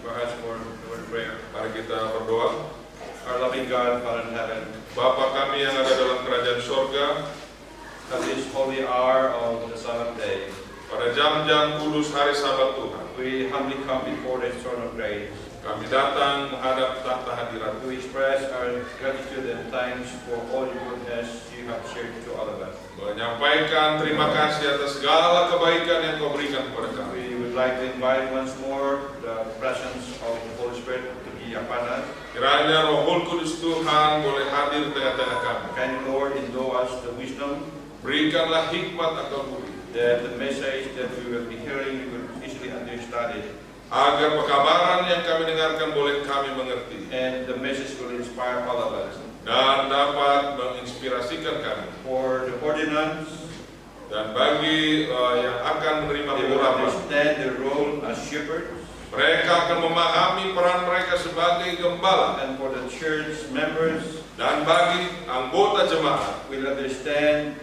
perhaps more prayer. Mari kita berdoa. Our loving God, Father in heaven, Bapa kami yang ada dalam kerajaan sorga, at this holy hour of the Sabbath day, pada jam-jam kudus hari Sabat Tuhan, we humbly come before the throne of grace kami datang menghadap tahta hadirat to express our gratitude and thanks for all your goodness you have shared to all of us. menyampaikan terima kasih atas segala kebaikan yang kau berikan kepada kami. We would like to invite once more the presence of the Holy Spirit to be upon us. Kiranya Roh Kudus Tuhan boleh hadir di tengah-tengah kami. Can you, Lord, endow us the wisdom Berikanlah hikmat atau budi, that the message that we will be hearing we will easily understand it, agar pekabaran yang kami dengarkan boleh kami mengerti and the message will inspire all of us. dan dapat menginspirasikan kami. For the ordinance, Dan bagi yang akan menerima they will pengurapan, understand their role as shepherds, mereka akan memahami peran mereka sebagai gembala. and for the church members, Dan bagi anggota jemaat, will understand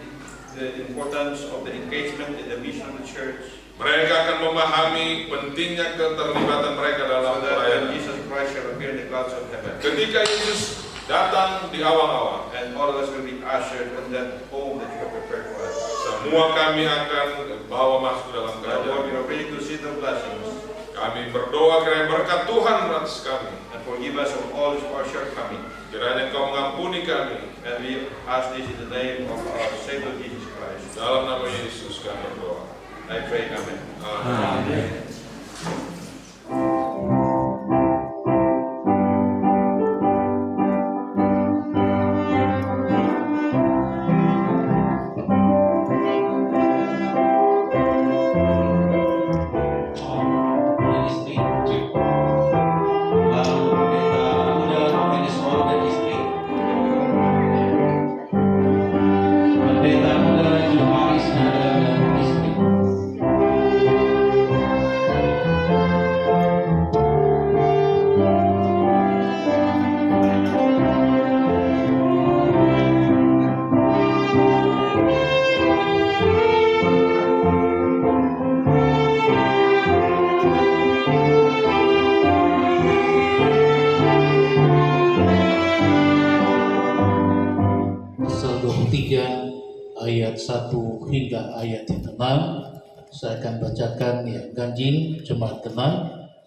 the importance of the engagement in the mission of the church, mereka akan memahami pentingnya keterlibatan mereka so dalam that when pelayanan. Jesus Christ shall appear in the clouds of heaven, Ketika Yesus datang di awang-awang, and all of us will be ushered in that home that you have prepared for us. semua kami akan bawa masuk dalam Lord, kerajaan. we are ready to see the blessings, Kami berdoa kiranya berkat Tuhan atas kami. and forgive us of all our shortcomings. Kiranya Engkau mengampuni kami. And we ask this in the name of our Savior Jesus Christ. Dalam nama Yesus kami berdoa. I pray, amen. Amin. Pasal 23 ayat 1 hingga ayat yang ke-6. Saya akan bacakan yang ganjil jemaat tenang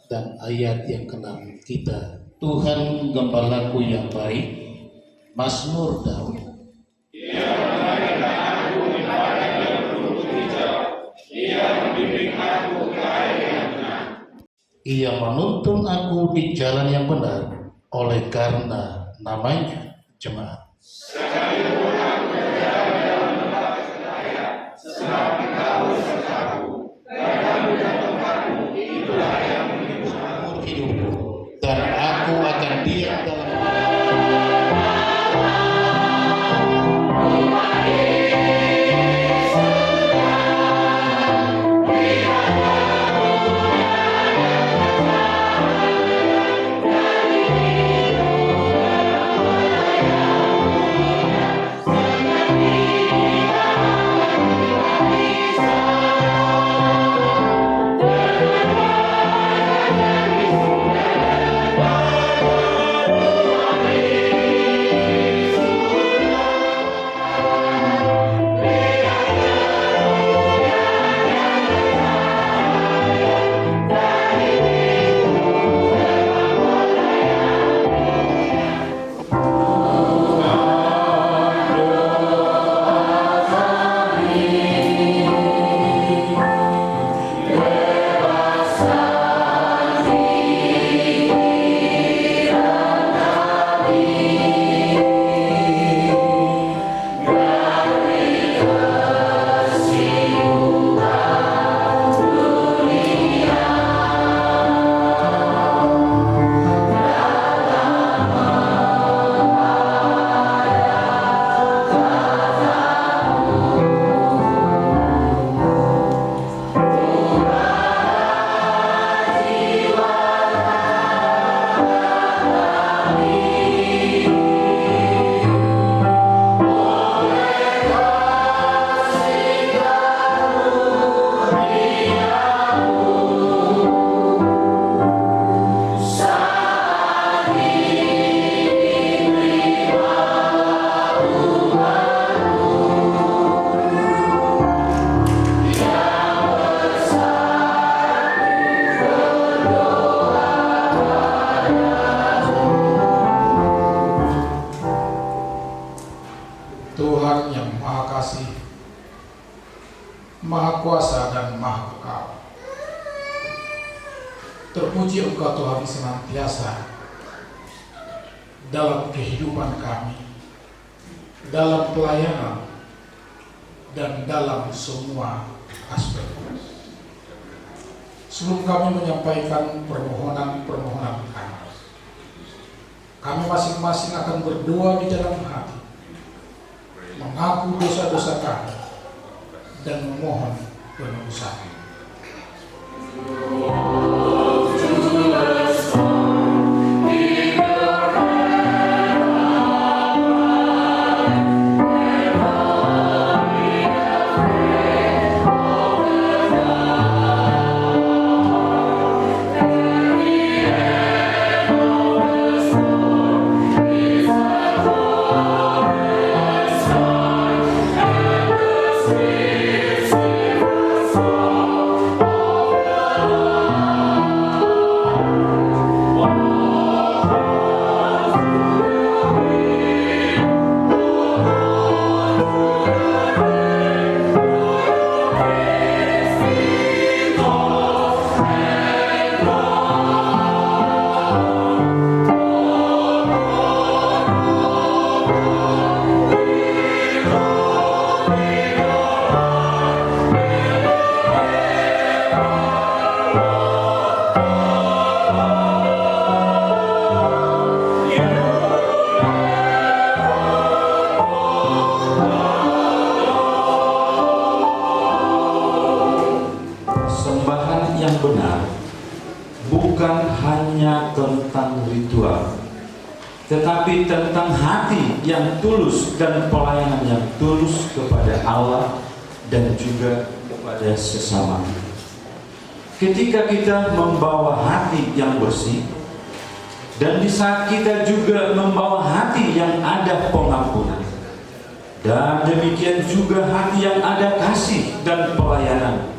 dan ayat yang ke-6 kita. Tuhan gembalaku yang baik, Mazmur Daud. Ia menuntun aku di jalan yang benar oleh karena namanya. Jemaat. Hidupku, dan aku akan diam dalam Bye. Puji Engkau Tuhan senantiasa dalam kehidupan kami, dalam pelayanan, dan dalam semua aspek. Sebelum kami menyampaikan permohonan-permohonan kami masing-masing akan berdoa di dalam hati, mengaku dosa-dosa kami, dan memohon penebusan. Bukan hanya tentang ritual, tetapi tentang hati yang tulus dan pelayanan yang tulus kepada Allah dan juga kepada sesama. Ketika kita membawa hati yang bersih, dan di saat kita juga membawa hati yang ada pengampunan, dan demikian juga hati yang ada kasih dan pelayanan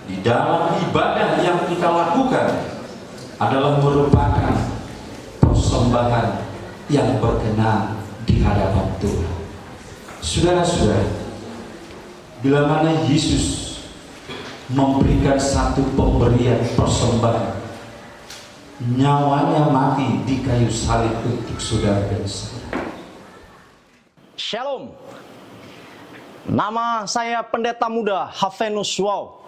di dalam ibadah yang kita lakukan, adalah merupakan persembahan yang berkenan di hadapan Tuhan. Saudara-saudara, bila mana Yesus memberikan satu pemberian persembahan, nyawanya mati di kayu salib untuk saudara dan saya. Shalom. Nama saya Pendeta Muda Hafenus Wow.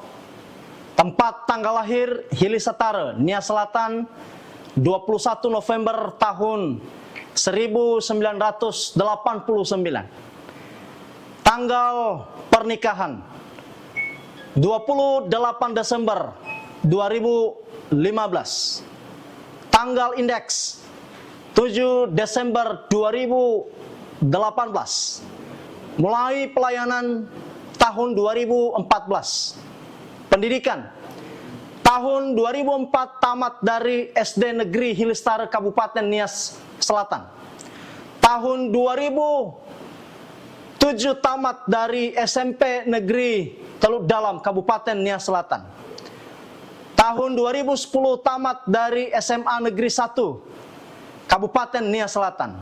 Tempat tanggal lahir Hilisatare, Nia Selatan, 21 November tahun 1989. Tanggal pernikahan 28 Desember 2015. Tanggal indeks 7 Desember 2018. Mulai pelayanan tahun 2014. Pendidikan tahun 2004 tamat dari SD Negeri Hilisatare Kabupaten Nias Selatan. Tahun 2007 tamat dari SMP Negeri Teluk Dalam Kabupaten Nias Selatan. Tahun 2010 tamat dari SMA Negeri 1 Kabupaten Nias Selatan.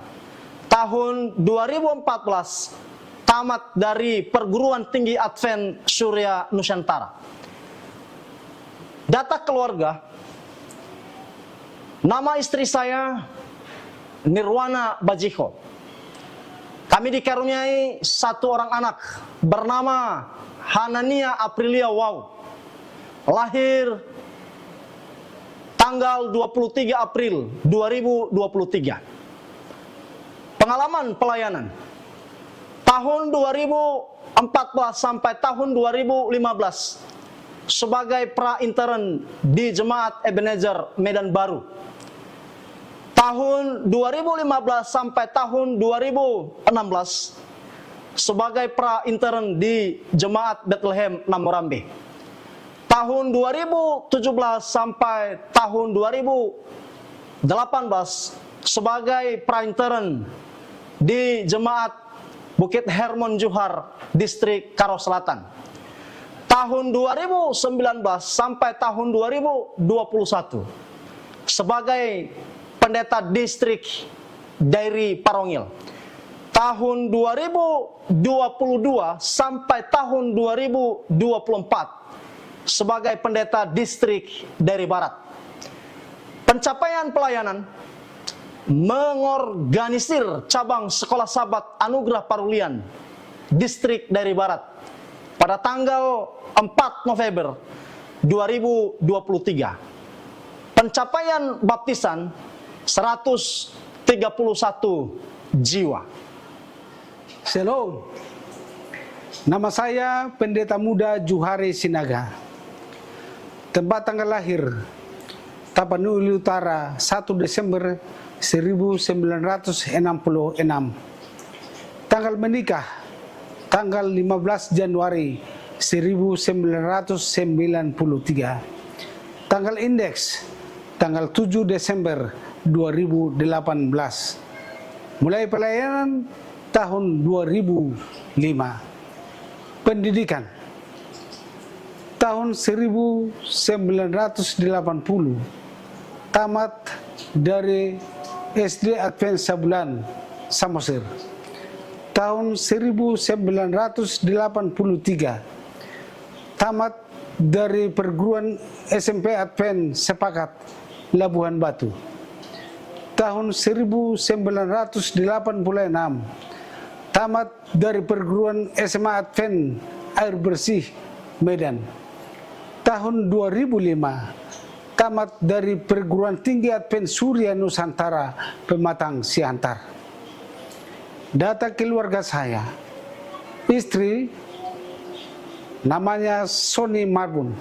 Tahun 2014 tamat dari Perguruan Tinggi Advent Surya Nusantara. Data keluarga, nama istri saya Nirwana Bajiko. Kami dikaruniai satu orang anak bernama Hanania Aprilia Wow. Lahir tanggal 23 April 2023. Pengalaman pelayanan tahun 2014 sampai tahun 2015 sebagai pra-intern di Jemaat Ebenezer Medan Baru. Tahun 2015 sampai tahun 2016 sebagai pra-intern di Jemaat Bethlehem Namorambe. Tahun 2017 sampai tahun 2018 sebagai pra-intern di Jemaat Bukit Hermon Johar, Distrik Karo Selatan. Tahun 2019 sampai tahun 2021 sebagai pendeta distrik Dairi Parongil. Tahun 2022 sampai tahun 2024 sebagai pendeta distrik Dairi Barat. Pencapaian pelayanan mengorganisir cabang Sekolah Sahabat Anugerah Parulian Distrik Daerah Barat pada tanggal 4 November 2023. Pencapaian baptisan 131 jiwa. Shalom. Nama saya Pendeta Muda Juhari Sinaga. Tempat tanggal lahir Tapanuli Utara 1 Desember 1966. Tanggal menikah tanggal 15 Januari 1993. Tanggal indeks tanggal 7 Desember 2018. Mulai pelayanan tahun 2005. Pendidikan tahun 1980, tamat dari SD Advent Sabulan Samosir. Tahun 1983, tamat dari perguruan SMP Advent Sepakat Labuhan Batu. Tahun 1986, tamat dari perguruan SMA Advent Air Bersih Medan. Tahun 2005, tamat dari perguruan tinggi Advent Surya Nusantara Pematang Siantar. Data keluarga saya, istri namanya Sony Marbun.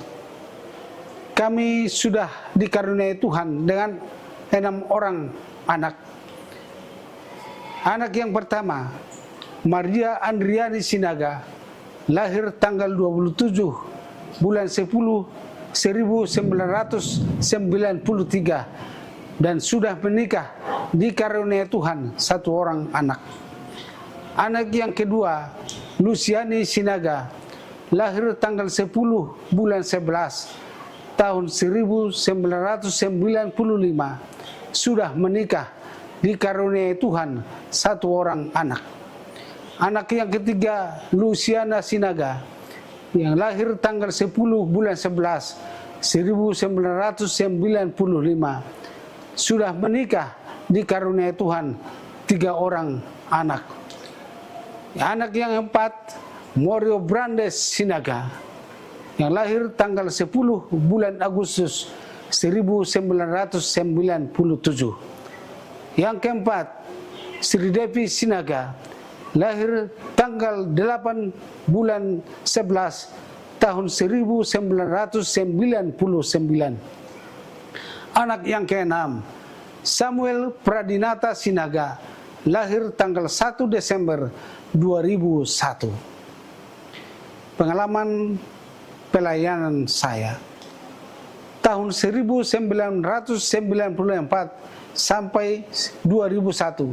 Kami sudah dikaruniai Tuhan dengan 6 orang anak. Anak yang pertama, Maria Andriani Sinaga, lahir tanggal 27 bulan 10 1993 dan sudah menikah, dikaruniai Tuhan 1 orang anak. Anak yang kedua, Luciani Sinaga, lahir tanggal 10 bulan 11 tahun 1995, sudah menikah, dikaruniai Tuhan 1 orang anak. Anak yang ketiga, Luciana Sinaga, yang lahir tanggal 10 bulan 11 1995, sudah menikah, dikaruniai Tuhan 3 orang anak. Anak yang keempat, Morio Brandes Sinaga, yang lahir tanggal 10 bulan Agustus 1997. Yang keempat, Sri Devi Sinaga, lahir tanggal 8 bulan 11 tahun 1999. Anak yang keenam, Samuel Pradinata Sinaga, lahir tanggal 1 Desember 2001. Pengalaman pelayanan saya tahun 1994 sampai 2001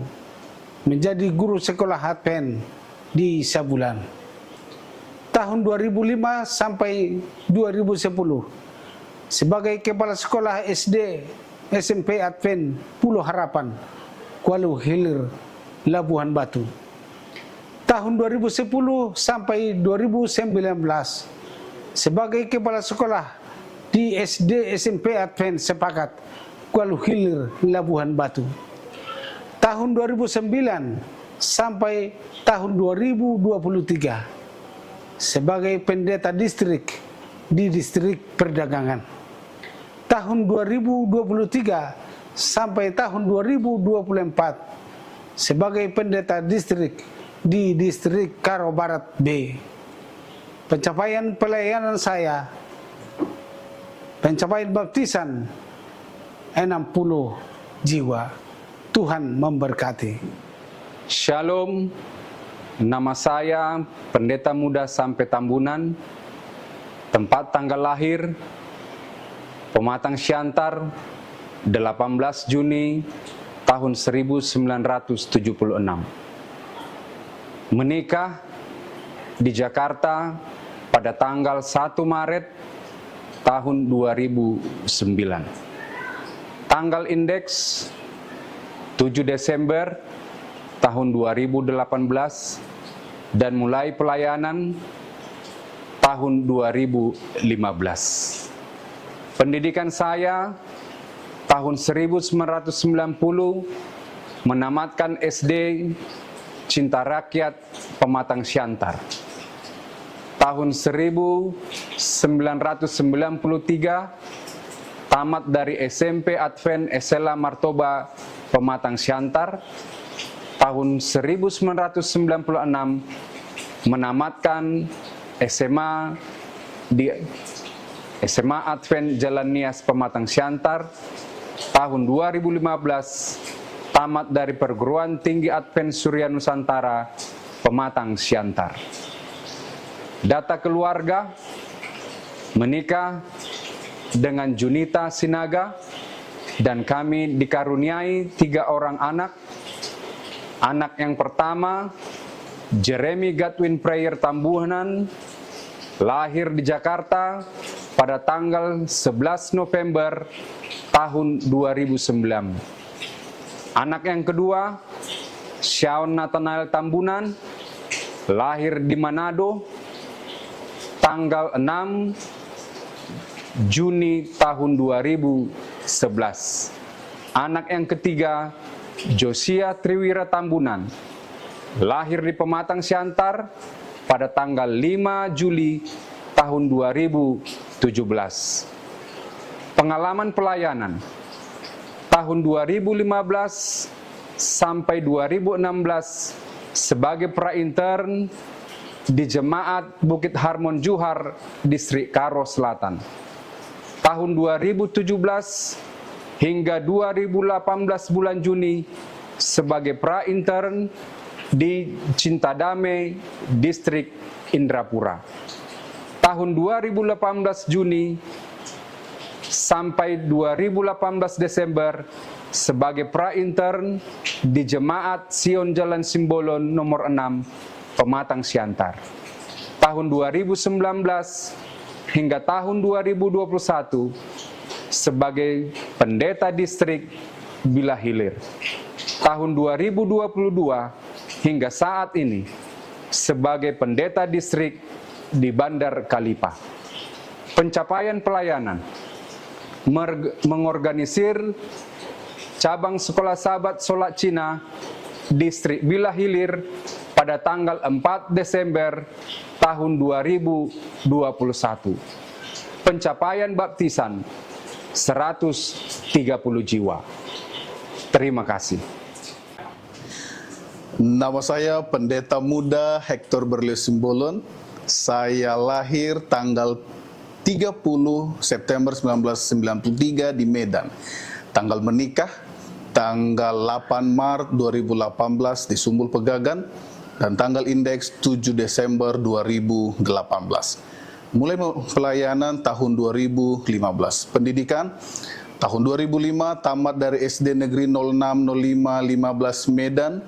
menjadi guru sekolah Advent di Sabulan. Tahun 2005 sampai 2010 sebagai kepala sekolah SD SMP Advent Pulau Harapan, Kuala Hilir, Labuhan Batu. Tahun 2010 sampai 2019 sebagai kepala sekolah di SD SMP Advent Sepakat, Kuala Hilir, Labuhan Batu. Tahun 2009 sampai tahun 2023 sebagai pendeta distrik di distrik perdagangan. Tahun 2023 sampai tahun 2024 sebagai pendeta distrik di distrik Karo Barat B. Pencapaian pelayanan saya, pencapaian baptisan 60 jiwa. Tuhan memberkati. Shalom, nama saya Pendeta Muda Sampai Tambunan, tempat tanggal lahir Pematang Siantar 18 Juni tahun 1976. Menikah di Jakarta pada tanggal 1 Maret tahun 2009. Tanggal indeks 7 Desember tahun 2018 dan mulai pelayanan tahun 2015. Pendidikan saya tahun tahun 1990 menamatkan SD Cinta Rakyat Pematang Siantar. Tahun 1993 tamat dari SMP Advent Esela Martoba Pematang Siantar. Tahun 1996 menamatkan SMA di SMA Advent Jalan Nias Pematang Siantar. Tahun 2015 tamat dari Perguruan Tinggi Advent Surya Nusantara Pematang Siantar. Data keluarga: menikah dengan Junita Sinaga dan kami dikaruniai 3 orang anak. Anak yang pertama Jeremy Godwin Prayer Tambunan, lahir di Jakarta pada tanggal 11 November tahun 2009. Anak yang kedua Shaun Nathanael Tambunan, lahir di Manado tanggal 6 Juni tahun 2011. Anak yang ketiga Josia Triwira Tambunan, lahir di Pematang Siantar pada tanggal 5 Juli tahun 2017. Pengalaman pelayanan tahun 2015 sampai 2016 sebagai pra-intern di Jemaat Bukit Harmon Juhar, Distrik Karo Selatan. Tahun 2017 hingga 2018 bulan Juni sebagai pra-intern di Cinta Damai, Distrik Indrapura. Tahun 2018 Juni sampai 2018 Desember sebagai pra-intern di Jemaat Sion Jalan Simbolon nomor 6, Pematang Siantar. Tahun 2019 hingga tahun 2021 sebagai pendeta distrik Bila Hilir. Tahun 2022 hingga saat ini sebagai pendeta distrik di Bandar Kalipa. Pencapaian pelayanan: mengorganisir cabang sekolah sahabat Solat Cina distrik Bila Hilir pada tanggal 4 Desember tahun 2021. Pencapaian baptisan 130 jiwa. Terima kasih. Nama saya Pendeta Muda Hector Berlio Simbolon. Saya lahir tanggal 30 September 1993 di Medan. Tanggal menikah tanggal 8 Maret 2018 di Sumbul Pegagan dan tanggal indeks 7 Desember 2018. Mulai pelayanan tahun 2015. Pendidikan tahun 2005 tamat dari SD Negeri 0605 15 Medan.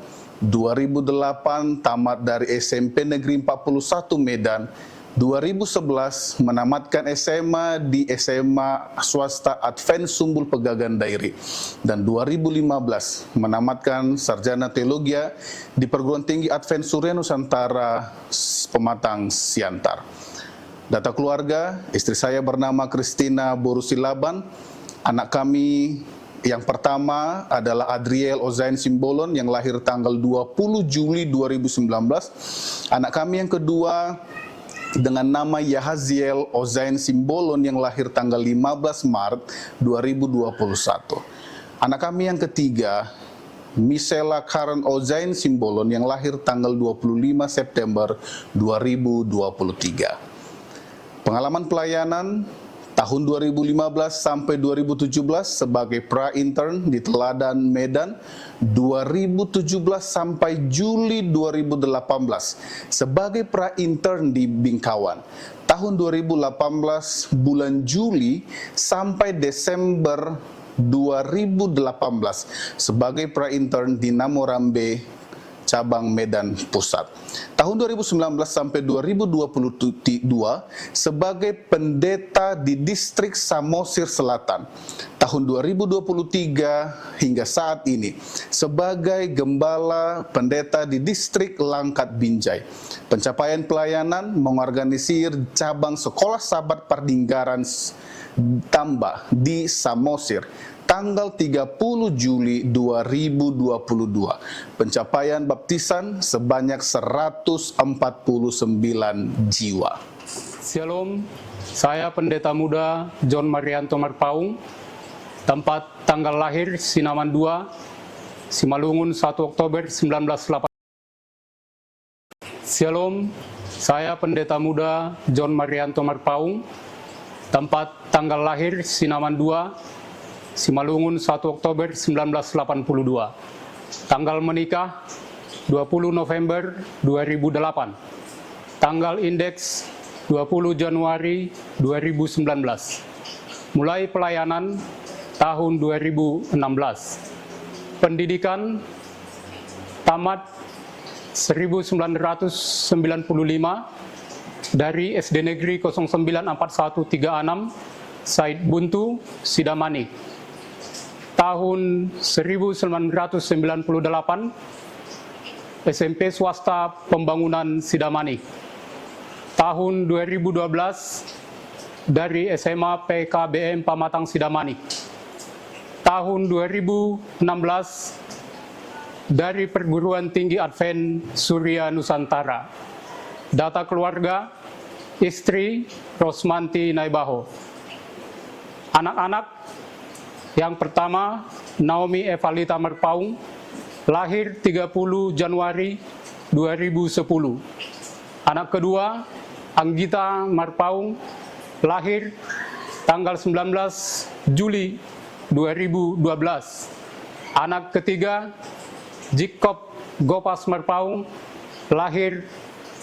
2008 tamat dari SMP Negeri 41 Medan. 2011 menamatkan SMA di SMA Swasta Advent Sumbul Pegagan Dairi. Dan 2015 menamatkan Sarjana Teologi di Perguruan Tinggi Advent Surya Nusantara Pematang Siantar. Data keluarga: istri saya bernama Christina Borusilaban. Anak kami yang pertama adalah Adriel Ozain Simbolon yang lahir tanggal 20 Juli 2019. Anak kami yang kedua dengan nama Yahaziel Ozain Simbolon yang lahir tanggal 15 Maret 2021. Anak kami yang ketiga Misela Karen Ozain Simbolon yang lahir tanggal 25 September 2023. Pengalaman pelayanan tahun 2015 sampai 2017 sebagai pra-intern di Teladan Medan, 2017 sampai Juli 2018 sebagai pra-intern di Bingkawan, tahun 2018 bulan Juli sampai Desember 2018 sebagai pra-intern di Namorambe cabang Medan Pusat. Tahun 2019 sampai 2022 sebagai pendeta di Distrik Samosir Selatan. Tahun 2023 hingga saat ini sebagai gembala pendeta di Distrik Langkat Binjai. Pencapaian pelayanan: mengorganisir cabang sekolah sahabat Pardinggaran Tamba di Samosir tanggal 30 Juli 2022. Pencapaian baptisan sebanyak 149 jiwa. Shalom, saya Pendeta Muda John Marianto Marpaung, tempat tanggal lahir Sinaman 2, Simalungun 1 Oktober 1980. Shalom, saya Pendeta Muda John Marianto Marpaung, tempat tanggal lahir Sinaman 2, Simalungun 1 Oktober 1982. Tanggal menikah 20 November 2008. Tanggal indeks 20 Januari 2019. Mulai pelayanan tahun 2016. Pendidikan tamat 1995 dari SD Negeri 094136 Said Buntu, Sidamanik. Tahun 1998 SMP Swasta Pembangunan Sidamanik. Tahun 2012 dari SMA PKBM Pamatang Sidamanik. Tahun 2016 dari Perguruan Tinggi Advent Surya Nusantara. Data keluarga, istri Rosmanti Naibaho. Anak-anak, yang pertama Naomi Evalita Marpaung, lahir 30 Januari 2010. Anak kedua Anggita Marpaung, lahir tanggal 19 Juli 2012. Anak ketiga Jacob Gopas Marpaung, lahir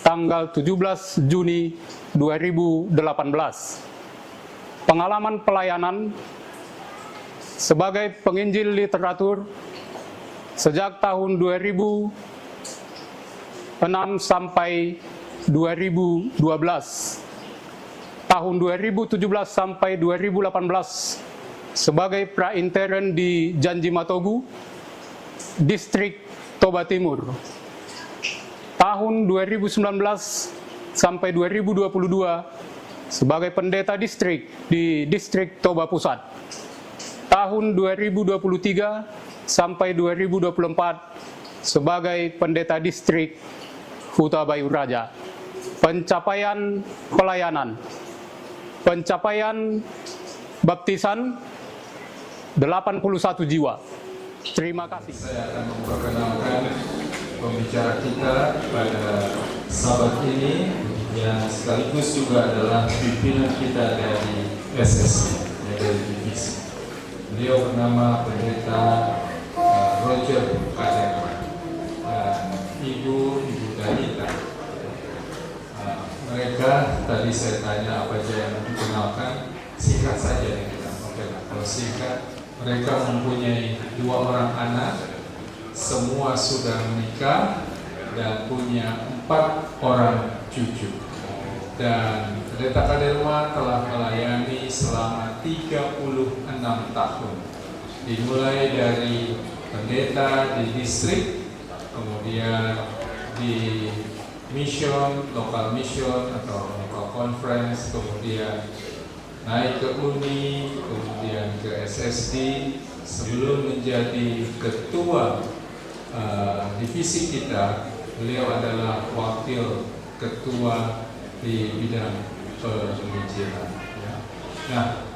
tanggal 17 Juni 2018. Pengalaman pelayanan sebagai penginjil literatur sejak tahun 2006 sampai 2012. Tahun 2017 sampai 2018 sebagai pra-intern di Janji Matogu, Distrik Toba Timur. Tahun 2019 sampai 2022 sebagai pendeta distrik di Distrik Toba Pusat. Tahun 2023 sampai 2024 sebagai pendeta distrik Huta Bayu Raja. Pencapaian pelayanan. Pencapaian baptisan 81 jiwa. Terima kasih. Saya akan memperkenalkan pembicara kita pada sahabat ini yang sekaligus juga adalah pimpinan kita dari SSC, dari divisi. Beliau bernama Pendeta Roger Kaderman dan Ibu Danita. Mereka tadi saya tanya apa saja yang dikenalkan, singkat saja yang kita. Oke, kalau singkat, mereka mempunyai 2 orang anak, semua sudah menikah dan punya 4 orang cucu. Dan Pendeta Kaderma telah melayani selama 36 tahun. Dimulai dari pendeta di distrik, kemudian di mission, lokal mission atau lokal conference, kemudian naik ke Uni, kemudian ke SSD, sebelum menjadi ketua divisi kita, beliau adalah wakil ketua di bidang penginjilan. Nah,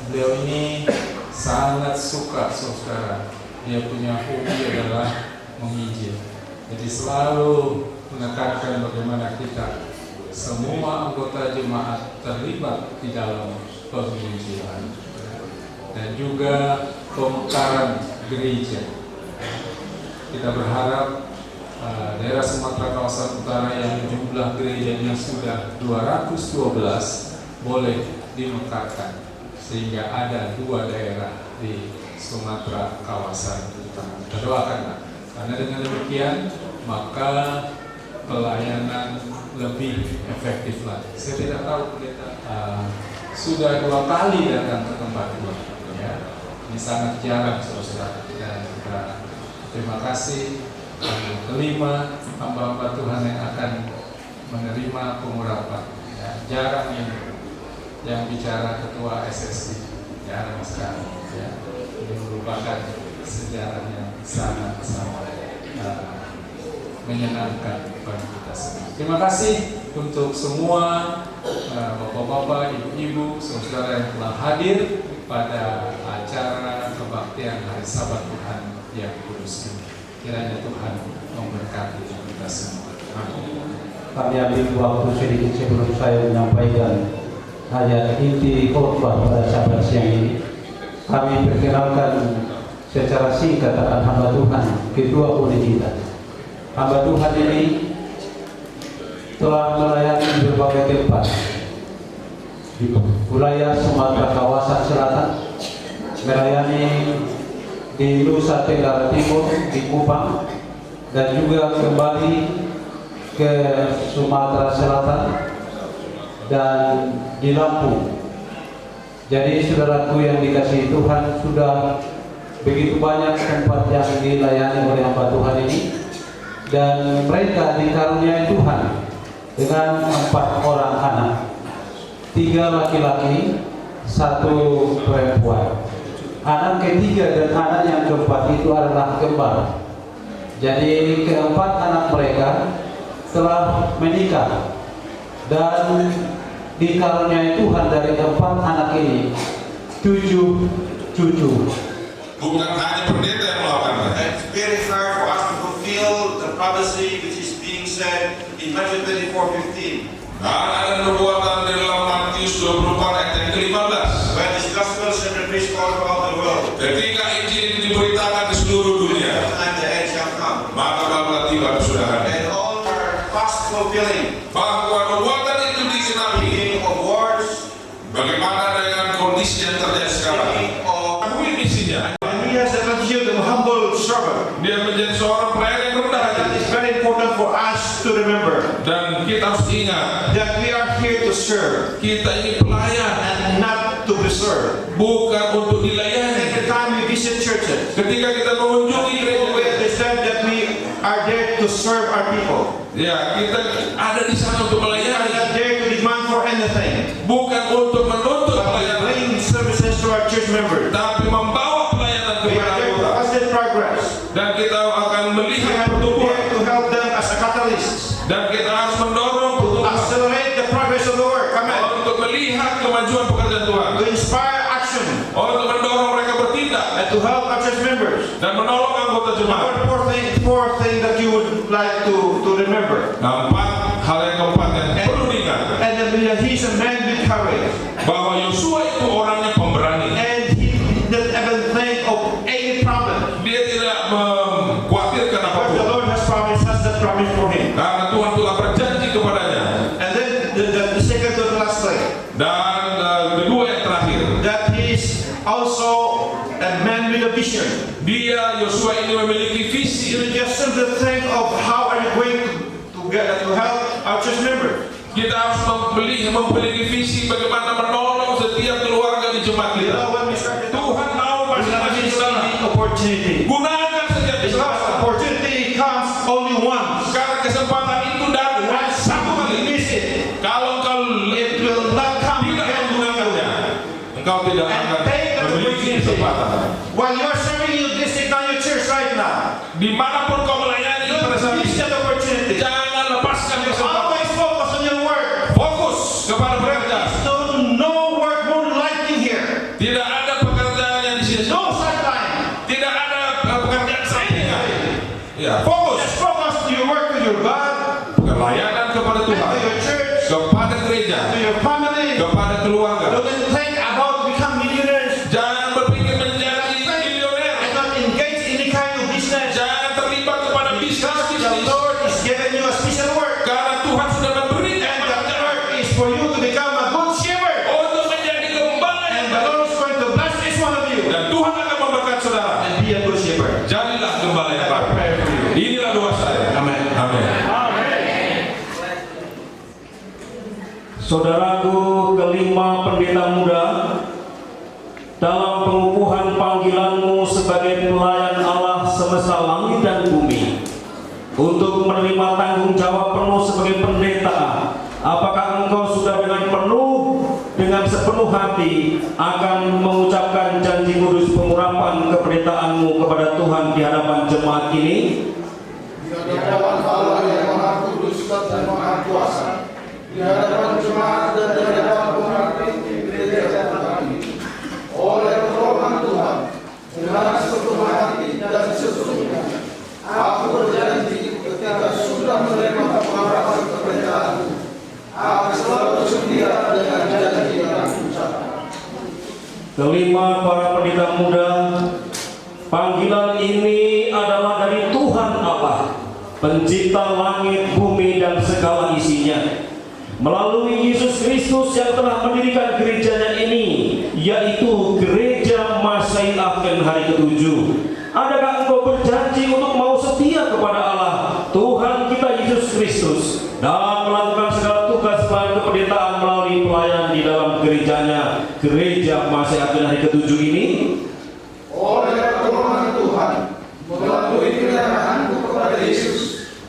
beliau ini sangat suka, saudara. Dia punya hobi adalah menginjil. Jadi selalu menekankan bagaimana kita semua anggota jemaat terlibat di dalam penginjilan dan juga pemekaran gereja. Kita berharap daerah Sumatera kawasan utara yang jumlah gerejanya sudah 212 boleh dimekarkan sehingga ada 2 daerah di Sumatera kawasan utara. Kita doakanlah, karena dengan demikian maka pelayanan lebih efektif lagi. Saya tidak tahu pendeta sudah 2 kali datang ke tempat ini, ya. Ini sangat jarang, saudara. Dan terima kasih. Kelima, hamba-hamba Tuhan yang akan menerima pengurapan. Ya, jarang ini yang bicara ketua SSI, ya Mas Kak, ya. Ini merupakan sejarah yang sangat-sangat menyenangkan bagi kita semua. Terima kasih untuk semua bapak-bapak, ibu-ibu, saudara yang telah hadir pada acara kebaktian Hari Sabat Tuhan yang kudus ini. Kiranya Tuhan memberkati kita semua. Amin. Kami ambil waktu sedikit sebelum saya menyampaikan ayat inti khotbah pada sabat siang ini. Kami perkenalkan secara singkat akan hamba Tuhan, Ketua Poni kita. Hamba Tuhan ini telah melayani di berbagai tempat di wilayah Sumatera kawasan selatan, melayani di Nusa Tenggara Timur, di Kupang, dan juga kembali ke Sumatera Selatan dan di Lampung. Jadi saudaraku yang dikasihi Tuhan, sudah begitu banyak tempat yang dilayani oleh hamba Tuhan ini, dan mereka dikaruniai Tuhan dengan 4 orang anak, 3 laki-laki, 1 perempuan. Anak ketiga dan anak yang keempat itu adalah kembar. Jadi keempat anak mereka telah menikah dan dikaruniai Tuhan dari 4 anak ini 7 cucu. Bukan hanya pendeta yang melakukannya. It's very hard for us to fulfill the prophecy which is being said in Matthew 24:15. Dan ada nubuatan dalam Matius 24 ayat yang ke-15. When this gospel shall be preached all throughout the world, Ketika Injil ini diberitakan di seluruh dunia, and the end shall come. maka bakal tiba kesudahan. And all are fast fulfilling. Bahwa nubuatan itu digenapi. Beginning of wars, Bagaimana dengan kondisi yang terjadi sekarang? beginning of Akui misinya. and he has an attitude of humble servant. Dia menjadi seorang pelayan yang rendah That hati. is very important for us to remember. Dan kita harus ingat, That we are here to serve kita ini pelayan, and not to be served. bukan untuk dilayani. Every time we visit churches, Ketika kita mengunjungi we gereja, understand that we are there to serve our people. ya kita ada di sana untuk We are melayani, not there to demand for anything, bukan untuk menuntut but to pelayanan, bring services to our church members. tapi membawa pelayanan We kepada are there to anggota. facilitate progress. Dan kita akan We melihat are pertumbuhan, there to help them as a catalyst, dan kita harus mendorong to pertumbuhan accelerate the progress of the work. Amen. untuk melihat kemajuan pekerjaan Tuhan, To inspire action untuk mendorong mereka bertindak and to help our church members. dan menolong anggota jemaat. Fourth thing that you would like to remember. Nah, hal yang keempat yang perlu diingat, And that he's a man with courage. bahwa Yosua itu orangnya pemberani. And he didn't even think of any problem. Dia tidak mengkhawatirkan But the apapun, Lord has promised us that promise for him. karena Tuhan telah berjanji kepadanya. And then the second to the last thing, Dan kedua yang terakhir, that he's also a man with a vision. dia Yosua ini memiliki visi. You just simply think of how are you going to help our church members. Kita harus memiliki visi bagaimana menolong setiap keluarga di jemaat You kita. know, when we started Tuhan tahu we have masing-masing saudara. the opportunity. Gunakan setiap Because kesempatan. opportunity comes only once. Karena kesempatan itu datang When satu someone kali. miss it, Kalau engkau it will not come tidak again. menggunakannya, engkau tidak akan memiliki kesempatan. While you are serving your district on your church right now, Dimanapun kau melayani pada saat miss ini, that opportunity. jangan lepaskan kesempatan. Always focus on your work. Fokus kepada pekerjaan. So no work moonlighting here. Tidak ada pekerjaan yang disia-sia. No sideline. Tidak ada pekerjaan sampingan. Ya, fokus. Just focus to your work to your God, Pelayanan kepada and Tuhan, to your church, kepada gereja, to your family. kepada keluarga. Don't think about become millionaires. Jangan berpikir menjadi milioner. And not engage in any kind of business. Jangan terlibat kepada Because the bisnis. Lord is giving you a special work. Karena Tuhan sudah memberikan And that pekerjaan work is for you to become a good shepherd. untuk menjadi gembala yang And the baik. Lord is going to bless each one of you. Dan Tuhan akan memberkati saudara. And be a good shepherd. Jadilah gembala yang baik. Inilah doa saya. Amen. Amin. Saudaraku kelima pendeta muda, dalam pengukuhan panggilanmu sebagai pelayan Allah semesta langit dan bumi, untuk menerima tanggung jawab penuh sebagai pendeta, apakah engkau sudah dengan penuh, dengan dengan sepenuh hati akan mengucapkan janji kudus pengurapan kependetaanmu kepada Tuhan di hadapan jemaat ini, di hadapan Allah yang Maha Kudus dan Maha Kuasa, di hadapan jemaat dan di hadapan umat gereja Tuhan ini, oleh pertolongan Tuhan, dengan sepenuh hati dan sesungguhnya, aku berjanji ketika sudah menerima pengurapan kependetaanmu, aku selalu setia dengan janji yang aku ucapkan. Kelima, para pendeta muda, panggilan ini adalah dari Tuhan Allah, pencipta langit, bumi, dan segala isinya. Melalui Yesus Kristus yang telah mendirikan gerejanya ini, yaitu Gereja Masai Advent hari ke-7. Adakah engkau berjanji untuk mau setia kepada Allah, Tuhan kita Yesus Kristus, dan melakukan segala tugas pelayanan kependetaan melalui pelayanan di dalam gerejanya, Gereja Masai Advent hari ke-7 ini? Oleh pertolongan Tuhan, melalui penyerahanku kepada Yesus,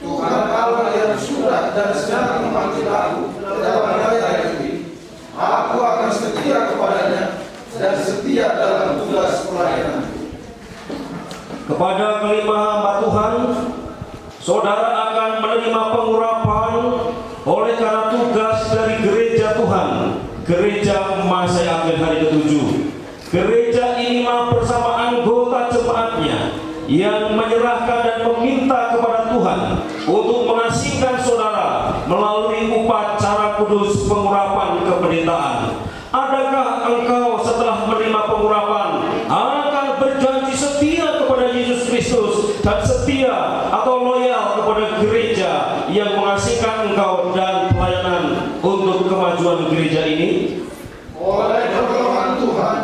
Tuhan Allah yang sudah dan sedang memanggil aku ke dalam daerah ini, aku akan setia kepadanya dan setia dalam tugas pelayanan. Kepada kelima hamba Tuhan, saudara akan menerima pengurapan oleh karena tugas dari gereja Tuhan, Gereja Masai Advent hari ke-7. Gereja ini bersama anggota jemaatnya yang menyerahkan dan meminta kepada Tuhan untuk mengasihkan saudara melalui upacara kudus pengurapan kependetaan. Adakah engkau setelah menerima pengurapan akan berjanji setia kepada Yesus Kristus dan setia atau loyal kepada gereja yang mengasihkan engkau dan pelayanan untuk kemajuan gereja ini? Oleh pertolongan Tuhan,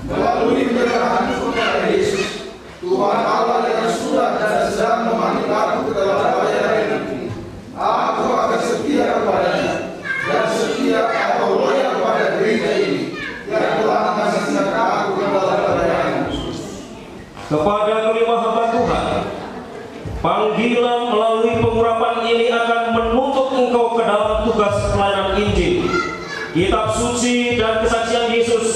melalui penyerahan kepada Yesus, Tuhan Allah yang sudah dan sedang memanggil aku ke dalam pelayanan ini, aku akan setia kepadanya dan setia atau loyal kepada gereja ini yang telah mengasihkan aku ke dalam pelayanan. Kepada kelima hamba Tuhan, panggilan melalui pengurapan ini akan menuntut engkau ke dalam tugas pelayanan Injil, kitab suci, dan kesaksian Yesus,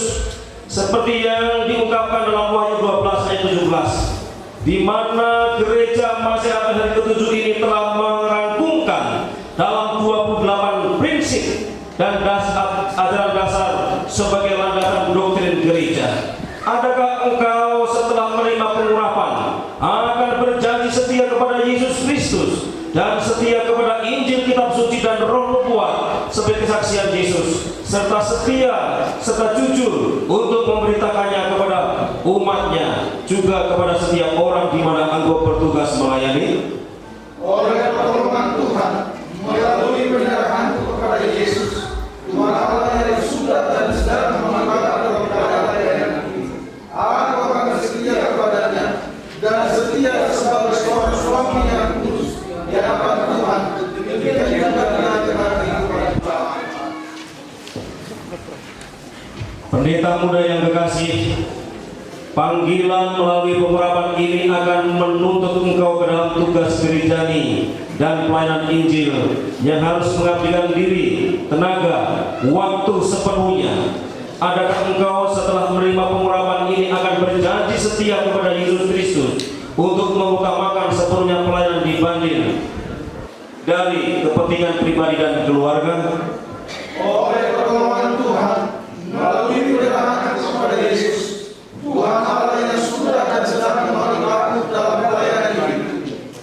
seperti yang diungkapkan dalam Wahyu 12 ayat 17, di mana Gereja Masai Advent hari ke-7 ini telah merangkumkan dalam 28 prinsip dan ajaran dasar sebagai landasan doktrin gereja. Adakah engkau setelah menerima pengurapan akan berjanji setia kepada Yesus Kristus dan setia kepada Injil, kitab suci, dan roh nubuat sebagai kesaksian Yesus, serta setia serta jujur untuk memberitakannya kepada umatnya, juga kepada setiap orang di mana engkau bertugas melayani? Oleh pertolongan Tuhan, melalui penyerahan kepada Yesus, Tuhan Allah yang sudah dan sedang memanggil aku kepada pelayanan ini, aku akan setia kepadanya dan setia sebagai seorang suami yang kudus di hadapan Tuhan, demikian juga dengan kehidupan Tuhan. Pendeta muda yang kekasih, panggilan melalui pengurapan ini akan menuntut engkau ke dalam tugas gerejani dan pelayanan Injil yang harus mengabdikan diri, tenaga, waktu sepenuhnya. Adakah engkau setelah menerima pengurapan ini akan berjanji setia kepada Yesus Kristus untuk mengutamakan sepenuhnya pelayanan dibanding dari kepentingan pribadi dan keluarga? Oleh pertolongan Tuhan, melalui penyerahan kepada Yesus, Tuhan Allah yang sudah dan sedang memanggil aku dalam pelayanan ini,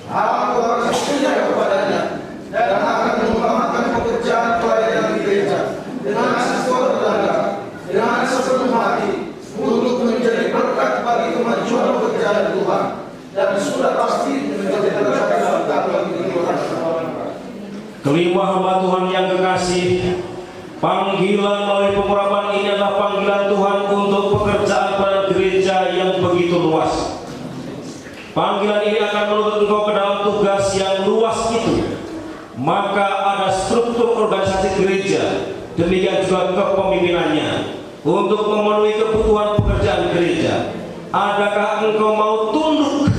aku akan setia kepadanya dan akan mengutamakan pekerjaan pelayanan gereja dengan sekuat tenaga, dengan sepenuh hati, untuk menjadi berkat bagi kemajuan pekerjaan Tuhan, dan sudah pasti menjadi berkat bagi kehidupan. Kelima hamba Tuhan yang kekasih, panggilan melalui pengurapan ini adalah panggilan Tuhan untuk pekerjaan pada gereja yang begitu luas. Panggilan ini akan menuntut engkau ke dalam tugas yang luas itu. Maka ada struktur organisasi gereja, demikian juga kepemimpinannya, untuk memenuhi kebutuhan pekerjaan gereja. Adakah engkau mau tunduk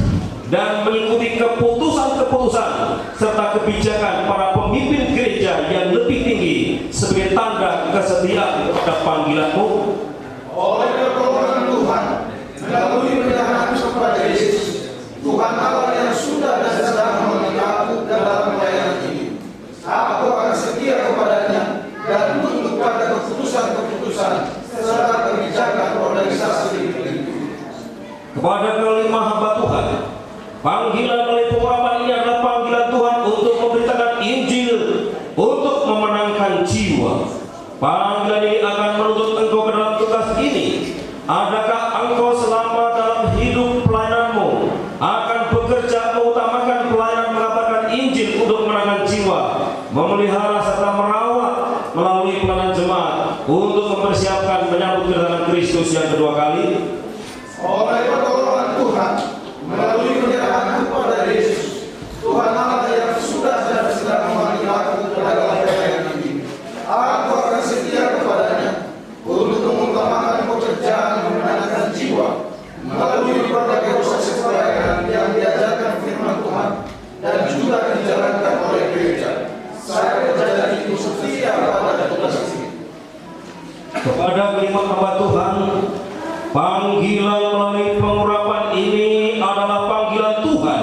dan mengikuti keputusan-keputusan serta kebijakan para pemimpin gereja yang lebih tinggi sebagai tanda kesetiaan kepada setiap panggilanmu. Oleh pertolongan Tuhan, melalui penyerahan kepada Yesus, Tuhan Allah yang sudah dan sedang memenuhi aku dalam pelayanan ini. Aku akan setia kepadanya dan tunduk pada keputusan-keputusan serta kebijakan organisasi ini. Kepada kelima hamba Tuhan, panggilan oleh pengurapan ini adalah panggilan Tuhan untuk memberitakan Injil, untuk memenangkan jiwa. Panggilan ini akan menuntut engkau ke dalam tugas ini. Adakah engkau selama dalam hidup pelayananmu akan bekerja mengutamakan pelayanan mengabarkan Injil untuk memenangkan jiwa, memelihara serta merawat melalui pelayanan jemaat untuk mempersiapkan menyambut kedatangan Kristus yang kedua kali? Oleh pertolongan Tuhan, melalui penyerahan kepada Yesus, Tuhan Allah yang sudah dan sedang memanggil aku dalam pelayanan ini, aku akan setia kepadanya untuk mengutamakan pekerjaan memenangkan jiwa melalui berbagai proses pelayanan yang diajarkan firman Tuhan dan juga dijalankan oleh gereja. Saya berjanji untuk setia pada tugas ini. Kepada kelima hamba Tuhan, panggilan melalui pengurapan ini adalah panggilan Tuhan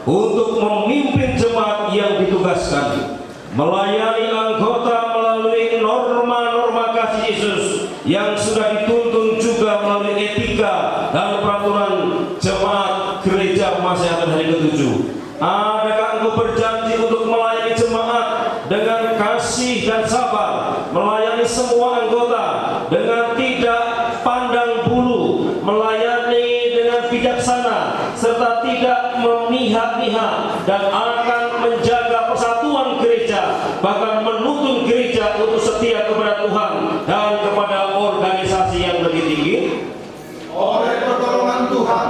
untuk memimpin jemaat yang ditugaskan, melayani anggota melalui norma-norma kasih Yesus yang sudah dituntun juga melalui etika dan peraturan jemaat gereja Masehat hari ke-7. Adakah engkau berjanji untuk melayani jemaat dengan kasih dan sabar, melayani semua anggota dengan tidak pandang bulu, melayani dengan bijaksana serta tidak memihak-mihak, dan akan menjaga persatuan gereja, bahkan menuntun gereja untuk setia kepada Tuhan dan kepada organisasi yang lebih tinggi? Oleh pertolongan Tuhan,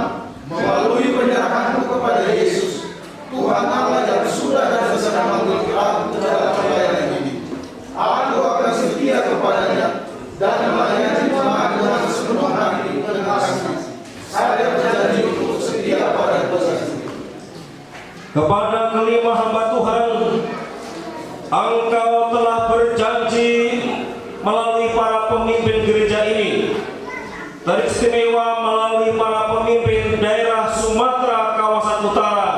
melalui penyerahanku kepada Yesus, Tuhan Allah yang sudah dan sedang memanggil aku dalam pelayanan ini, aku akan setia kepadanya dan melayani jemaat dengan sepenuh hati dan kasih. Saya berjanji untuk setia pada tugas ini. Kepada kelima hamba Tuhan, engkau telah berjanji melalui para pemimpin gereja ini, teristimewa melalui para pemimpin daerah Sumatera kawasan utara,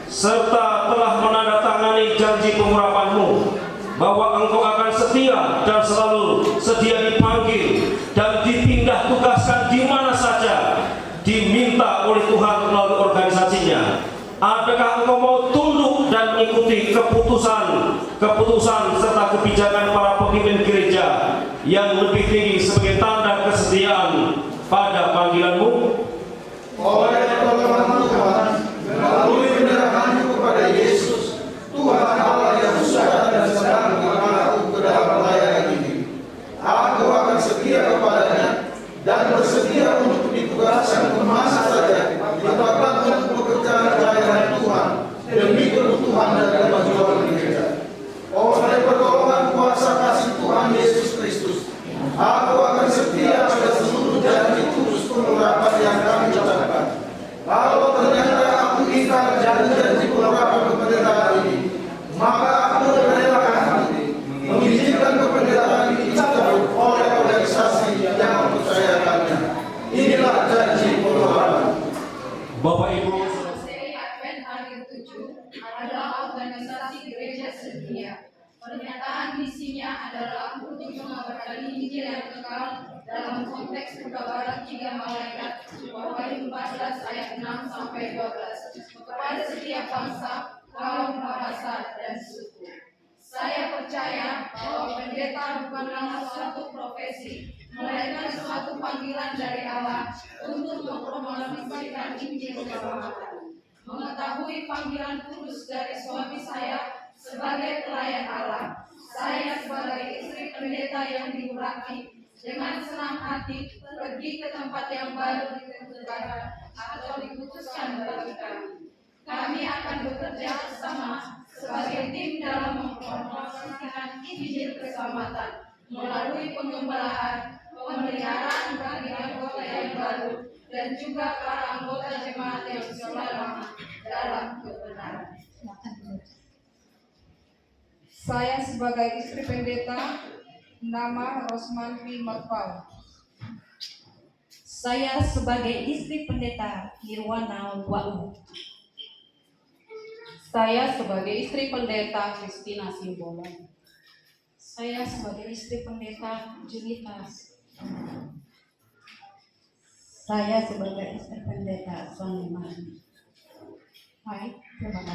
serta telah menandatangani janji pengurapanmu bahwa engkau akan setia dan selalu sedia dipanggil dan dipindah tugaskan di mana saja diminta oleh Tuhan melalui organisasinya. Adakah engkau mau tunduk dan mengikuti keputusan serta kebijakan para pemimpin gereja yang lebih tinggi sebagai tanda kesetiaan pada panggilanmu? Oleh pertolongan Tuhan, melalui penyerahanku kepada Yesus, Tuhan Allah yang sudah dan sedang memanggil aku ke dalam pelayanan ini, aku akan setia kepadanya dan bersedia untuk ditugaskan kemana saja ditetapkan untuk pekerjaan pelayanan Tuhan demi kebutuhan dan kemajuan gereja. Oleh pertolongan kuasa kasih Tuhan Yesus Kristus, aku akan setia pada seluruh janji kudus pengurapan yang kami ucapkan. Kalau ternyata aku ingkar janji-janji pengurapan kependetaan ini, maka aku merelakan hati mengizinkan kependetaan ini dicabut oleh organisasi yang mempercayakannya. Inilah janji pengurapan. Bapak Ibu, Advent hari ke-7 adalah organisasi gereja sedunia. Pernyataan misinya adalah untuk mengabarkan Injil yang kekal dalam konteks pekabaran 3 malaikat, Wahyu 14 ayat 6 sampai 12, kepada setiap bangsa, kaum, bahasa, dan suku. Saya percaya bahwa pendeta bukanlah suatu profesi, melainkan suatu panggilan dari Allah untuk mempromosikan Injil keselamatan. Mengetahui panggilan kudus dari suami saya sebagai pelayan Allah, saya sebagai istri pendeta yang diurapi dengan senang hati pergi ke tempat yang baru ditentukan atau diputuskan bagi kami. Kami akan bekerja bersama sebagai tim dalam mempromosikan Injil keselamatan melalui pengembalaan, pemeliharaan bagi anggota yang baru, dan juga para anggota jemaat yang selamat dalam kebenaran. Saya sebagai istri pendeta Nama Rosman P. Marpal. Saya sebagai istri pendeta Nirwana Wau. Saya sebagai istri pendeta Kristina Simbolon. Saya sebagai istri pendeta Junitas. Saya sebagai istri pendeta Soniman. Baik, terima kasih.